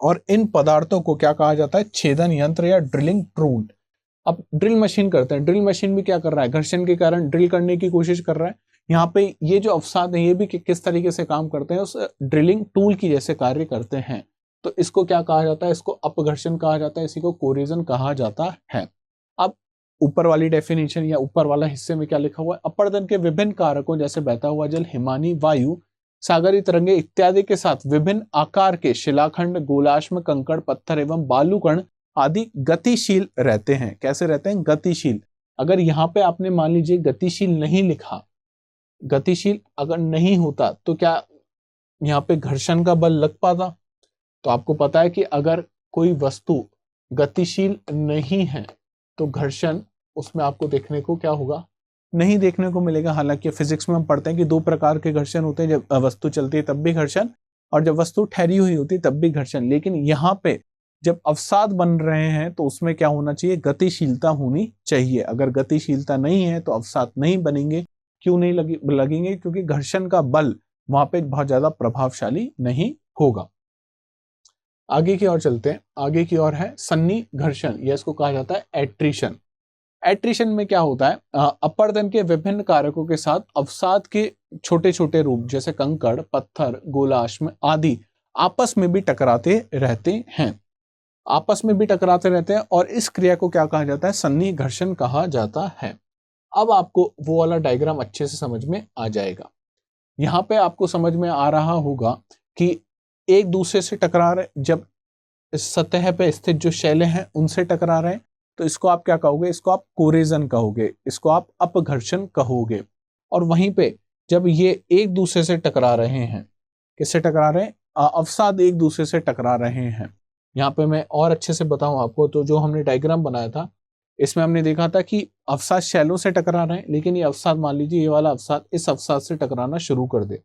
और इन पदार्थों को क्या कहा जाता है? छेदन यंत्र या ड्रिलिंग टूल। अब ड्रिल मशीन करते हैं, ड्रिल मशीन भी क्या कर रहा है? घर्षण के कारण ड्रिल करने की कोशिश कर रहा है। यहाँ पे ये जो अवसाद है ये भी किस तरीके से काम करते हैं? उस ड्रिलिंग टूल की जैसे कार्य करते हैं। तो इसको क्या कहा जाता है? इसको अपघर्षण कहा जाता है, इसी को कोरिजन कहा जाता है। अब ऊपर वाली डेफिनेशन या ऊपर वाला हिस्से में क्या लिखा हुआ है? अपर्दन के विभिन्न कारकों जैसे बहता हुआ जल, हिमानी वायु, सागरी तरंगे इत्यादि के साथ विभिन्न आकार के शिलाखंड, गोलाश्म, कंकड़, पत्थर एवं बालूकण आदि गतिशील रहते हैं। कैसे रहते हैं? गतिशील। अगर यहाँ पे आपने मान लीजिए गतिशील नहीं लिखा, गतिशील अगर नहीं होता तो क्या यहाँ पे घर्षण का बल लग पाता? तो आपको पता है कि अगर कोई वस्तु गतिशील नहीं है तो घर्षण उसमें आपको देखने को क्या होगा? नहीं देखने को मिलेगा। हालांकि फिजिक्स में हम पढ़ते हैं कि दो प्रकार के घर्षण होते हैं, जब वस्तु चलती है तब भी घर्षण, और जब वस्तु ठहरी हुई होती है तब भी घर्षण। लेकिन यहाँ पे जब अवसाद बन रहे हैं तो उसमें क्या होना चाहिए? गतिशीलता होनी चाहिए। अगर गतिशीलता नहीं है तो अवसाद नहीं बनेंगे। क्यों नहीं लगेंगे? क्योंकि घर्षण का बल वहां पे बहुत ज्यादा प्रभावशाली नहीं होगा। आगे की ओर चलते हैं। आगे की ओर है सन्नी घर्षण, या इसको कहा जाता है एट्रिशन। एट्रिशन में क्या होता है? अपर्दन के विभिन्न कारकों के साथ अवसाद के छोटे छोटे रूप जैसे कंकड़, पत्थर, गोलाश्म आदि आपस में भी टकराते रहते हैं। आपस में भी टकराते रहते हैं, और इस क्रिया को क्या कहा जाता है? सन्नी घर्षण कहा जाता है। अब आपको वो वाला डायग्राम अच्छे से समझ में आ जाएगा। यहाँ पे आपको समझ में आ रहा होगा कि एक दूसरे से टकरा रहे, जब इस सतह पे स्थित जो शैलें हैं उनसे टकरा रहे हैं तो इसको आप क्या कहोगे? इसको आप कोरेजन कहोगे, इसको आप अपघर्षण कहोगे। और वहीं पे जब ये एक दूसरे से टकरा रहे हैं, किससे टकरा रहे हैं? अवसाद एक दूसरे से टकरा रहे हैं, यहाँ पे मैं और अच्छे से बताऊं आपको, तो जो हमने डायग्राम बनाया था इसमें हमने देखा था कि अवसाद शैलों से टकरा रहे हैं, लेकिन ये अवसाद मान लीजिए ये वाला अवसाद इस अवसाद से टकराना शुरू कर दे,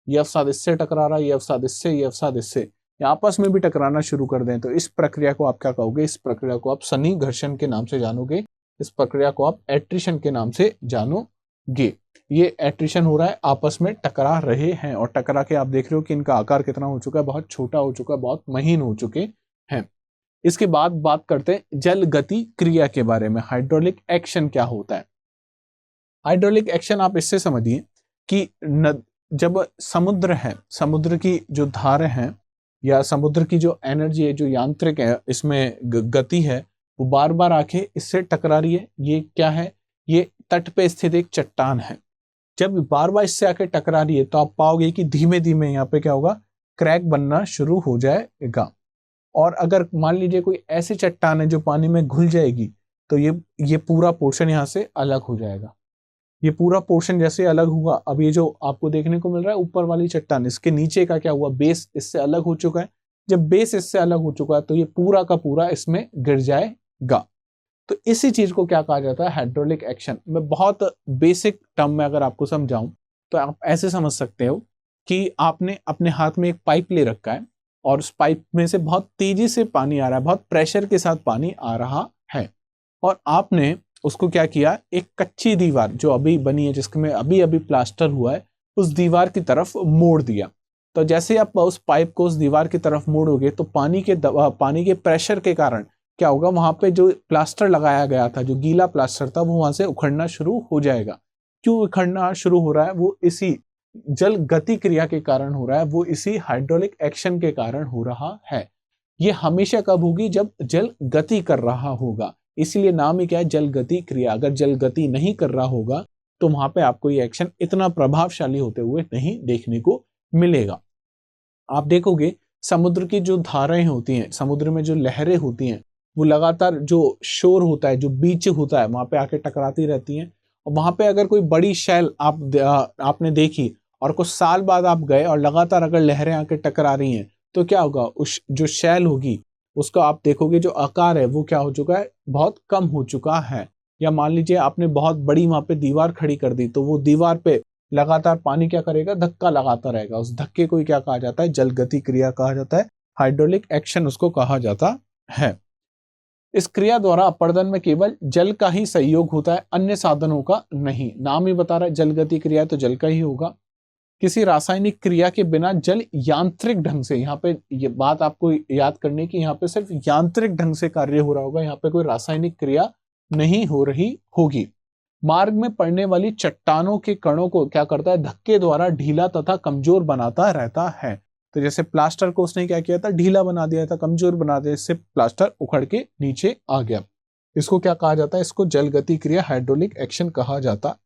ये अवसाद इससे टकरा रहा है, ये अवसाद इससे, ये अवसाद इससे, ये आपस में भी टकराना शुरू कर दें, तो इस प्रक्रिया को आप क्या कहोगे? इस प्रक्रिया को आप सनी घर्षण के नाम से जानोगे, इस प्रक्रिया को आप एट्रिशन के नाम से जानोगे। ये एट्रिशन हो रहा है, आपस में टकरा रहे हैं, और टकरा के आप देख रहे हो कि इनका आकार कितना हो चुका है, बहुत छोटा हो चुका है, बहुत महीन हो चुके हैं। इसके बाद बात करते हैं जल गति क्रिया के बारे में। हाइड्रोलिक एक्शन क्या होता है? हाइड्रोलिक एक्शन आप इससे समझिए कि जब समुद्र है, समुद्र की जो धारा है या समुद्र की जो एनर्जी है, जो यांत्रिक है, इसमें गति है, वो बार बार आके इससे टकरा रही है। ये क्या है? ये तट पे स्थित एक चट्टान है। जब बार बार इससे आके टकरा रही है तो आप पाओगे कि धीमे धीमे यहाँ पे क्या होगा? क्रैक बनना शुरू हो जाएगा। और अगर मान लीजिए कोई ऐसी चट्टान है जो पानी में घुल जाएगी, तो ये पूरा पोर्शन यहाँ से अलग हो जाएगा। ये पूरा पोर्शन जैसे अलग हुआ, अब ये जो आपको देखने को मिल रहा है ऊपर वाली चट्टान, इसके नीचे का क्या हुआ? बेस इससे अलग हो चुका है। जब बेस इससे अलग हो चुका है तो ये पूरा का पूरा इसमें गिर जाएगा। तो इसी चीज को क्या कहा जाता है? Hydraulic action. मैं बहुत बेसिक टर्म में अगर आपको समझाऊं तो आप ऐसे समझ सकते हो कि आपने अपने हाथ में एक पाइप ले रखा है और उस पाइप में से बहुत तेजी से पानी आ रहा है, बहुत प्रेशर के साथ पानी आ रहा है, और आपने उसको क्या किया? एक कच्ची दीवार जो अभी बनी है, जिसमें अभी अभी प्लास्टर हुआ है, उस दीवार की तरफ मोड़ दिया। तो जैसे आप उस पाइप को उस दीवार की तरफ मोड़ोगे तो पानी के प्रेशर के कारण क्या होगा? वहां पे जो प्लास्टर लगाया गया था, जो गीला प्लास्टर था, वो वहां से उखड़ना शुरू हो जाएगा। क्यों उखड़ना शुरू हो रहा है? वो इसी जल गति क्रिया के कारण हो रहा है, वो इसी हाइड्रोलिक एक्शन के कारण हो रहा है। ये हमेशा कब होगी? जब जल गति कर रहा होगा। इसीलिए नाम ही क्या है? जल गति क्रिया। अगर जल गति नहीं कर रहा होगा तो वहां पे आपको ये एक्शन इतना प्रभावशाली होते हुए नहीं देखने को मिलेगा। आप देखोगे समुद्र की जो धाराएं होती हैं, समुद्र में जो लहरें होती हैं, वो लगातार जो शोर होता है, जो बीच होता है, वहां पे आके टकराती रहती हैं। और वहां पे अगर कोई बड़ी शैल आपने देखी और कुछ साल बाद आप गए और लगातार अगर लहरें आके टकरा रही हैं, तो क्या होगा? उस जो शैल होगी उसका आप देखोगे जो आकार है वो क्या हो चुका है? बहुत कम हो चुका है। या मान लीजिए आपने बहुत बड़ी वहां पे दीवार खड़ी कर दी, तो वो दीवार पे लगातार पानी क्या करेगा? धक्का लगाता रहेगा। उस धक्के को क्या कहा जाता है? जल गति क्रिया कहा जाता है। हाइड्रोलिक एक्शन उसको कहा जाता है। इस क्रिया द्वारा अपर्दन में केवल जल का ही सहयोग होता है, अन्य साधनों का नहीं। नाम ही बता रहा है जल गति क्रिया, तो जल का ही होगा। किसी रासायनिक क्रिया के बिना जल यांत्रिक ढंग से, यहाँ पे ये बात आपको याद करनी कि यहाँ पे सिर्फ यांत्रिक ढंग से कार्य हो रहा होगा, यहाँ पे कोई रासायनिक क्रिया नहीं हो रही होगी। मार्ग में पड़ने वाली चट्टानों के कणों को क्या करता है? धक्के द्वारा ढीला तथा कमजोर बनाता रहता है। तो जैसे प्लास्टर को उसने क्या किया था? ढीला बना दिया था, कमजोर बना दिया, इससे प्लास्टर उखड़ के नीचे आ गया। इसको क्या कहा जाता है? इसको जल गति क्रिया, हाइड्रोलिक एक्शन कहा जाता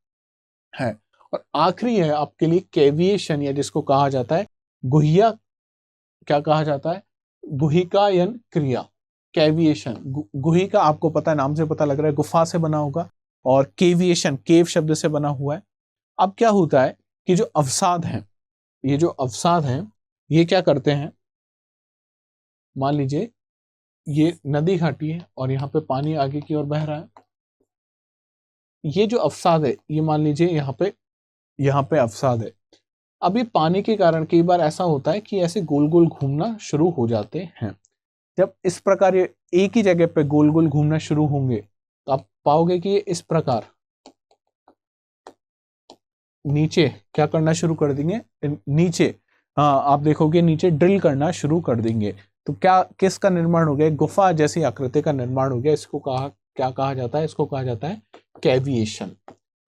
है। और आखिरी है आपके लिए कैविएशन, या जिसको कहा जाता है गुहिया, क्या कहा जाता है? गुहिकायन क्रिया। कैविएशन, गुहिका आपको पता है, नाम से पता लग रहा है गुफा से बना होगा, और केविएशन केव शब्द से बना हुआ है। अब क्या होता है कि जो अवसाद हैं, ये जो अवसाद हैं, ये क्या करते हैं? मान लीजिए ये नदी घाटी है और यहाँ पे पानी आगे की ओर बह रहा है। ये जो अवसाद है, ये मान लीजिए यहाँ पे अवसाद है। अब ये पानी के कारण कई बार ऐसा होता है कि ऐसे गोल गोल घूमना शुरू हो जाते हैं। जब इस प्रकार ये एक ही जगह पे गोल गोल घूमना शुरू होंगे तो आप पाओगे कि ये इस प्रकार नीचे क्या करना शुरू कर देंगे? नीचे आप देखोगे नीचे ड्रिल करना शुरू कर देंगे। तो क्या किसका निर्माण हो गया? गुफा जैसी आकृति का निर्माण हो गया। इसको क्या कहा जाता है? इसको कहा जाता है कैविएशन।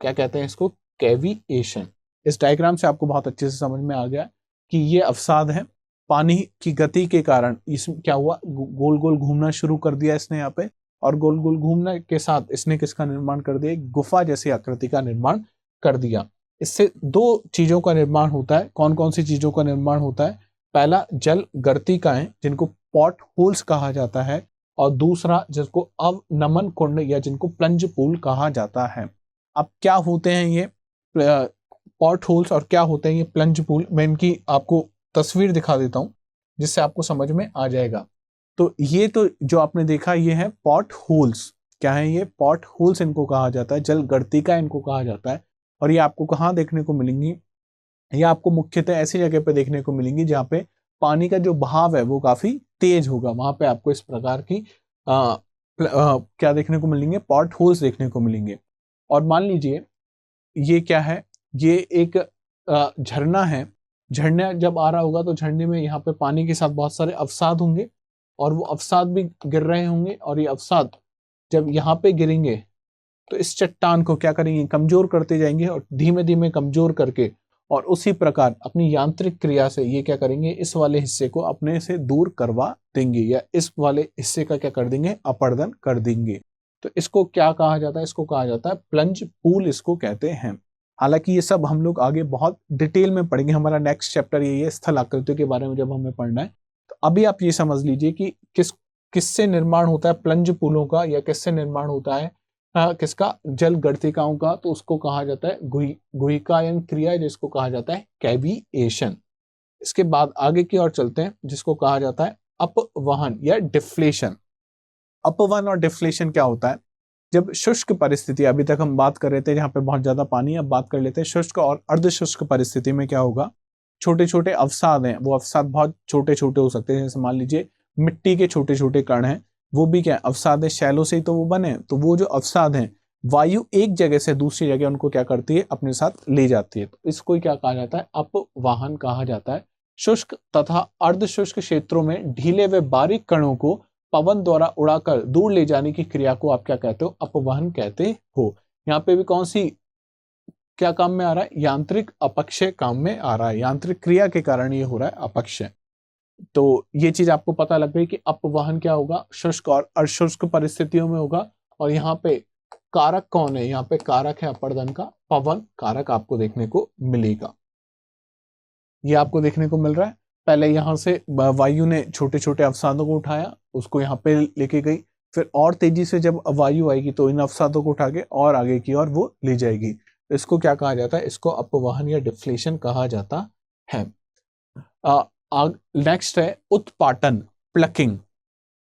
क्या कहते हैं इसको? कैविएशन। इस डायग्राम से आपको बहुत अच्छे से समझ में आ गया कि ये अवसाद है, पानी की गति के कारण इसमें क्या हुआ? गोल गोल घूमना शुरू कर दिया इसने यहाँ पे, और गोल गोल घूमने के साथ इसने किसका निर्माण कर दिया? गुफा जैसी आकृति का निर्माण कर दिया। इससे दो चीजों का निर्माण होता है। कौन कौन सी चीजों का निर्माण होता है? पहला जल गर्तिकाएं, जिनको पॉट होल्स कहा जाता है, और दूसरा जिसको अवनमन कुंड या जिनको प्लंज पूल कहा जाता है। अब क्या होते हैं ये पॉट होल्स और क्या होते हैं ये प्लंज पूल? मैं इनकी आपको तस्वीर दिखा देता हूं जिससे आपको समझ में आ जाएगा। तो ये तो जो आपने देखा ये है पॉट होल्स। क्या है ये? पॉट होल्स इनको कहा जाता है, जल गर्तिका इनको कहा जाता है। और ये आपको कहाँ देखने को मिलेंगी? ये आपको मुख्यतः ऐसी जगह पे देखने को मिलेंगी जहाँ पे पानी का जो बहाव है वो काफी तेज होगा, वहां पे आपको इस प्रकार की क्या देखने को मिलेंगे? पॉट होल्स देखने को मिलेंगे। और मान लीजिए ये क्या है? ये एक झरना है। झरना जब आ रहा होगा तो झरने में यहाँ पे पानी के साथ बहुत सारे अवसाद होंगे और वो अवसाद भी गिर रहे होंगे, और ये अवसाद जब यहाँ पे गिरेंगे तो इस चट्टान को क्या करेंगे? कमजोर करते जाएंगे, और धीमे धीमे कमजोर करके और उसी प्रकार अपनी यांत्रिक क्रिया से ये क्या करेंगे? इस वाले हिस्से को अपने से दूर करवा देंगे, या इस वाले हिस्से का क्या कर देंगे? अपर्दन कर देंगे। तो इसको क्या कहा जाता है? इसको कहा जाता है प्लंज पूल, इसको कहते हैं। हालांकि ये सब हम लोग आगे बहुत डिटेल में पढ़ेंगे, हमारा नेक्स्ट चैप्टर यही है स्थल आकृतियों के बारे में जब हमें पढ़ना है। तो अभी आप ये समझ लीजिए कि किससे निर्माण होता है प्लंज पुलों का, या किससे निर्माण होता है किसका? जल गर्तिकाओं का। तो उसको कहा जाता है गुहिकायन क्रिया, जिसको कहा जाता है कैविएशन। इसके बाद आगे की ओर चलते हैं, जिसको कहा जाता है अपवहन या डिफ्लेशन। अपवहन और डिफ्लेशन क्या होता है? जब शुष्क परिस्थिति, अभी तक हम बात कर रहे थे जहां पे बहुत ज्यादा पानी, अब बात कर लेते हैं शुष्क और अर्ध शुष्क परिस्थिति में क्या होगा? छोटे छोटे अवसाद हैं, वो अवसाद बहुत छोटे छोटे हो सकते हैं। जैसे मान लीजिए मिट्टी के छोटे छोटे कण हैं, वो भी क्या अवसाद है? शैलों से ही तो वो बने। तो वो जो अवसाद हैं, वायु एक जगह से दूसरी जगह उनको क्या करती है? अपने साथ ले जाती है। तो इसको क्या कहा जाता है? अपवाहन कहा जाता है। शुष्क तथा अर्ध शुष्क क्षेत्रों में ढीले व बारीक कणों को पवन द्वारा उड़ाकर दूर ले जाने की क्रिया को आप क्या कहते हो? अपवहन कहते हो। यहाँ पे भी कौन सी क्या काम में आ रहा है? यांत्रिक अपक्षय काम में आ रहा है। यांत्रिक क्रिया के कारण ये हो रहा है अपक्षय। तो ये चीज आपको पता लग गई कि अपवहन क्या होगा? शुष्क और अशुष्क परिस्थितियों में होगा। और यहाँ पे कारक कौन है? यहाँ पे कारक है अपर्दन का पवन कारक आपको देखने को मिलेगा। ये आपको देखने को मिल रहा है। पहले यहां से वायु ने छोटे छोटे अवसादों को उठाया, उसको यहाँ पे लेके गई, फिर और तेजी से जब वायु आएगी तो इन अवसादों को उठा के और आगे की ओर वो ले जाएगी। इसको क्या कहा जाता है? इसको अपवहन या डिफ्लेशन कहा जाता है। नेक्स्ट है उत्पाटन, प्लकिंग।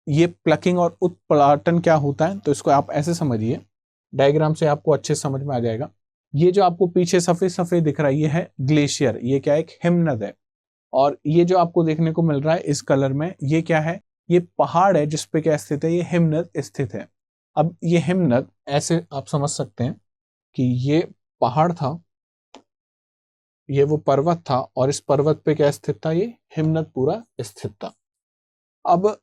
ये प्लकिंग और उत्पाटन क्या होता है? तो इसको आप ऐसे समझिए, डायग्राम से आपको अच्छे समझ में आ जाएगा। ये जो आपको पीछे सफेद सफेद दिख रहा है, ये है ग्लेशियर। ये क्या है? एक हिमनद है। और ये जो आपको देखने को मिल रहा है इस कलर में, ये क्या है? ये पहाड़ है जिसपे क्या स्थित है? ये हिमनद स्थित है। अब ये हिमनद ऐसे आप समझ सकते हैं कि ये पहाड़ था, ये वो पर्वत था, और इस पर्वत पे क्या स्थित था? ये हिमनद पूरा स्थित था। अब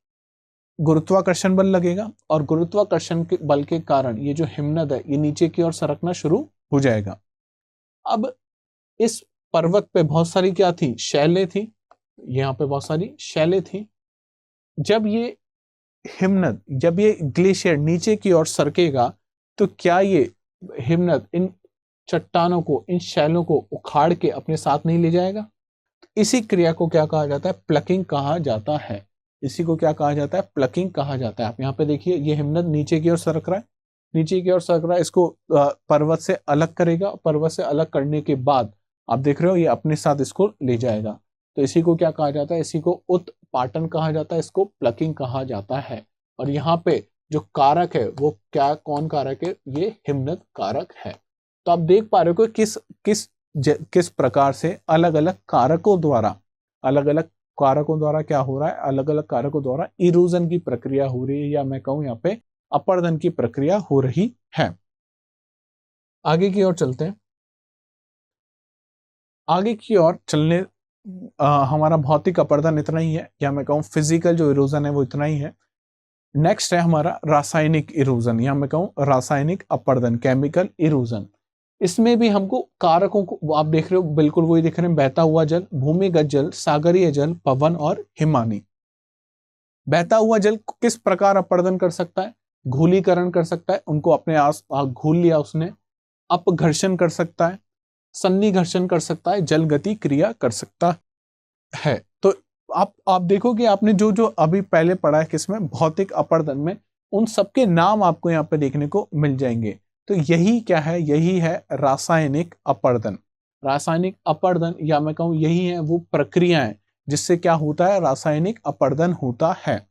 गुरुत्वाकर्षण बल लगेगा, और गुरुत्वाकर्षण के बल के कारण ये जो हिमनद है ये नीचे की ओर सरकना शुरू हो जाएगा। अब इस पर्वत पे बहुत सारी क्या थी? शैलें थी। यहाँ पे बहुत सारी शैलें थी। जब ये हिमनद, जब ये ग्लेशियर नीचे की ओर सरकेगा तो क्या ये हिमनद इन चट्टानों को, इन शैलों को उखाड़ के अपने साथ नहीं ले जाएगा? इसी क्रिया को क्या कहा जाता है? प्लकिंग कहा जाता है। इसी को क्या कहा जाता है? प्लकिंग कहा जाता है। आप यहाँ पे देखिए, ये हिमनद नीचे की ओर सरक रहा है, नीचे की ओर सरक रहा है, इसको पर्वत से अलग करेगा। पर्वत से अलग करने के बाद आप देख रहे हो ये अपने साथ इसको ले जाएगा। तो इसी को क्या कहा जाता है? इसी को उत्पाटन कहा जाता है, इसको प्लकिंग कहा जाता है। और यहाँ पे जो कारक है वो क्या, कौन कारक है? ये हिमनद कारक है। तो आप देख पा रहे हो कि किस प्रकार से अलग अलग कारकों द्वारा क्या हो रहा है? अलग अलग कारकों द्वारा इरोजन की प्रक्रिया हो रही है, या मैं कहूं यहाँ पे अपर्दन की प्रक्रिया हो रही है। आगे की ओर चलते हैं। आगे की ओर चलने हमारा भौतिक अपर्दन इतना ही है, या मैं कहूं फिजिकल जो इरोजन है वो इतना ही है। नेक्स्ट है हमारा रासायनिक इरोजन, या मैं कहूं रासायनिक अपर्दन, केमिकल इरोजन। इसमें भी हमको कारकों को आप देख रहे हो, बिल्कुल वही दिख रहे हैं। बहता हुआ जल, भूमिगत जल, सागरीय जल, पवन और हिमानी। बहता हुआ जल किस प्रकार अपर्दन कर सकता है? घूलीकरण कर सकता है, उनको अपने आस घूल लिया उसने। अपघर्षण कर सकता है, सन्निघर्षण कर सकता है, जल गति क्रिया कर सकता है। तो आप देखो कि आपने जो जो अभी पहले पढ़ा है किसमें? भौतिक अपर्दन में, उन सबके नाम आपको यहाँ पे देखने को मिल जाएंगे। तो यही क्या है? यही है रासायनिक अपर्दन। रासायनिक अपर्दन, या मैं कहूं यही है वो प्रक्रियाएं जिससे क्या होता है? रासायनिक अपर्दन होता है।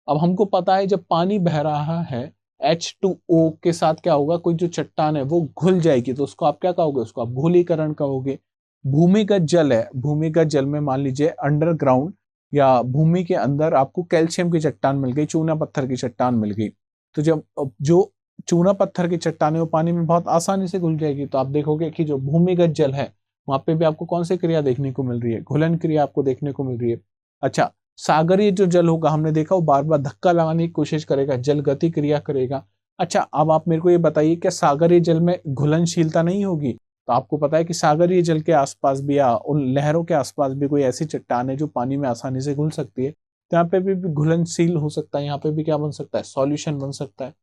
अब हमको पता है जब पानी बह रहा है H2O के साथ क्या होगा, कोई जो चट्टान है वो घुल जाएगी, तो उसको आप क्या कहोगे, उसको आप घुलीकरण कहोगे। भूमिगत जल है, भूमिगत जल में मान लीजिए अंडरग्राउंड या भूमि के अंदर आपको कैल्शियम की चट्टान मिल गई, चूना पत्थर की चट्टान मिल गई, तो जब जो चूना पत्थर की चट्टान है वो पानी में बहुत आसानी से घुल जाएगी, तो आप देखोगे कि जो भूमिगत जल है वहां पे भी आपको कौन सी क्रिया देखने को मिल रही है, घुलन क्रिया आपको देखने को मिल रही है। अच्छा, सागरीय जो जल होगा हमने देखा वो बार बार धक्का लगाने की कोशिश करेगा, जल गति क्रिया करेगा। अच्छा, अब आप मेरे को ये बताइए क्या सागरीय जल में घुलनशीलता नहीं होगी? तो आपको पता है कि सागरीय जल के आसपास भी या उन लहरों के आसपास भी कोई ऐसी चट्टान है जो पानी में आसानी से घुल सकती है, तो यहाँ पे भी घुलनशील हो सकता है, यहाँ पे भी क्या बन सकता है, सॉल्यूशन बन सकता है।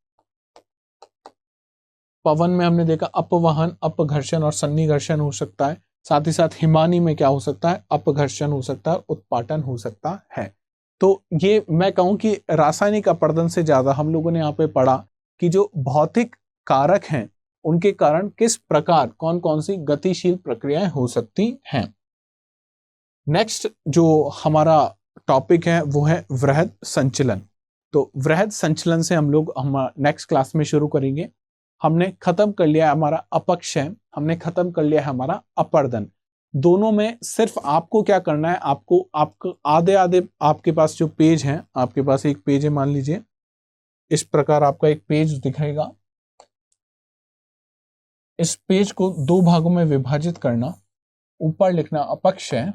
पवन में हमने देखा अपवहन, अपघर्षण और सन्निघर्षण हो सकता है, साथ ही साथ हिमानी में क्या हो सकता है, अपघर्षण हो सकता है, उत्पाटन हो सकता है। तो ये मैं कहूं कि रासायनिक अपरदन से ज्यादा हम लोगों ने यहाँ पे पढ़ा कि जो भौतिक कारक हैं उनके कारण किस प्रकार कौन कौन सी गतिशील प्रक्रियाएं हो सकती हैं। नेक्स्ट जो हमारा टॉपिक है वो है वृहद संचलन। तो वृहद संचलन से हम लोग नेक्स्ट क्लास में शुरू करेंगे। हमने खत्म कर लिया हमारा अपक्षय, हमने खत्म कर लिया है हमारा अपरदन। दोनों में सिर्फ आपको क्या करना है, आपको आधे आधे आपके पास जो पेज है, आपके पास एक पेज है मान लीजिए, इस प्रकार आपका एक पेज दिखेगा। इस पेज को दो भागों में विभाजित करना, ऊपर लिखना अपक्षय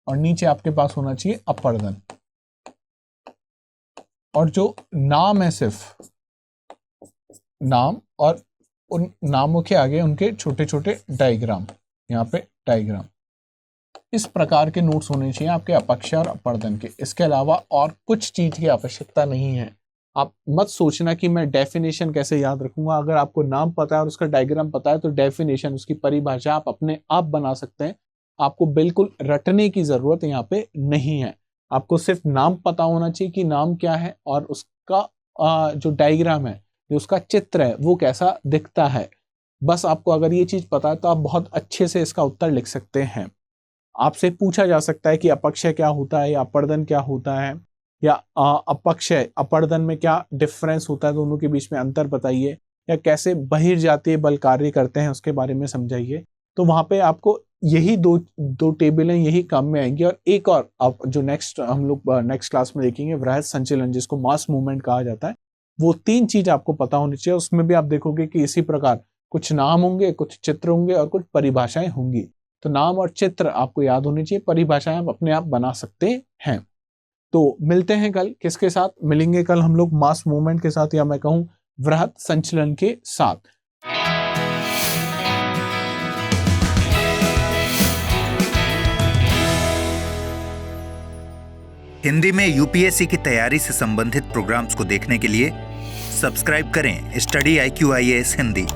और नीचे आपके पास होना चाहिए अपरदन। और जो नाम है सिर्फ नाम और उन नामों के आगे उनके छोटे छोटे डायग्राम, यहाँ पे डायग्राम, इस प्रकार के नोट्स होने चाहिए आपके अपक्षय और अपरदन के। इसके अलावा और कुछ चीज की आवश्यकता नहीं है। आप मत सोचना कि मैं डेफिनेशन कैसे याद रखूंगा। अगर आपको नाम पता है और उसका डायग्राम पता है तो डेफिनेशन, उसकी परिभाषा आप अपने आप बना सकते हैं। आपको बिल्कुल रटने की जरूरत यहाँ पे नहीं है। आपको सिर्फ नाम पता होना चाहिए कि नाम क्या है और उसका जो डायग्राम है, जो उसका चित्र है वो कैसा दिखता है। बस आपको अगर ये चीज पता है तो आप बहुत अच्छे से इसका उत्तर लिख सकते हैं। आपसे पूछा जा सकता है कि अपक्षय क्या होता है या अपरदन क्या होता है, या अपक्षय अपरदन में क्या डिफरेंस होता है, दोनों के बीच में अंतर बताइए, या कैसे बहिर्जातीय बल कार्य करते हैं उसके बारे में समझाइए। तो वहां पे आपको यही दो टेबलें यही काम में आएंगी। और एक और जो नेक्स्ट हम लोग नेक्स्ट क्लास में देखेंगे, वृहद संचलन, जिसको मास मूवमेंट कहा जाता है, वो तीन चीज आपको पता होनी चाहिए। उसमें भी आप देखोगे कि इसी प्रकार कुछ नाम होंगे, कुछ चित्र होंगे और कुछ परिभाषाएं होंगी। तो नाम और चित्र आपको याद होनी चाहिए, परिभाषाएं आप अपने आप बना सकते हैं। तो मिलते हैं कल, किसके साथ मिलेंगे कल हम लोग? मास मूवमेंट के साथ, या मैं कहूं वृहद संचलन के साथ। हिंदी में यूपीएससी की तैयारी से संबंधित प्रोग्राम्स को देखने के लिए सब्सक्राइब करें स्टडी IQ IAS हिंदी।